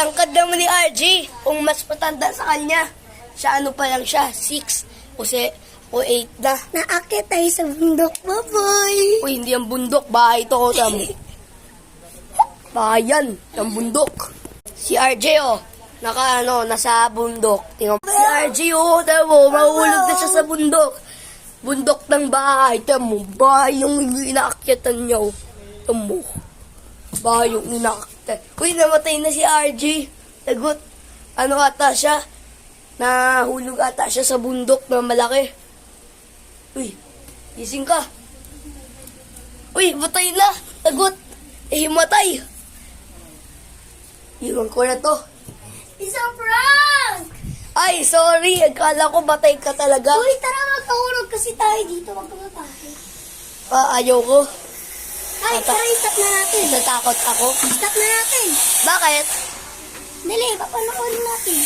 tangkad naman ni RJ. Kung mas matanda sa kanya, siya ano pa lang siya, 6 o 8 na. Naakit tayo sa bundok, baboy. Uy, hindi ang bundok, bahay to ko tamo. Bahay yan, ang bundok. Si RJ nasa bundok. Tingnan mo. Si RJ tamo, mahulog na siya sa bundok. Bundok ng bahay, tamo, bahay yung inaakyatan niya. Tamo, bahay yung inaakyatan. Uy, namatay na si RJ. Tagot, ata siya? Nahulog ata siya sa bundok na malaki. Uy, gising ka. Uy, matay na. Tagot, himatay. Iwan ko na to. Isang prank! Ay, sorry. Akala ko batay ka talaga. Uy, tara magkahulog kasi tayo dito. Wag ka matakot. Ayaw ko. Ay, tara, stop na natin. Natakot ako. Stop na natin. Bakit? Dali, papanood natin.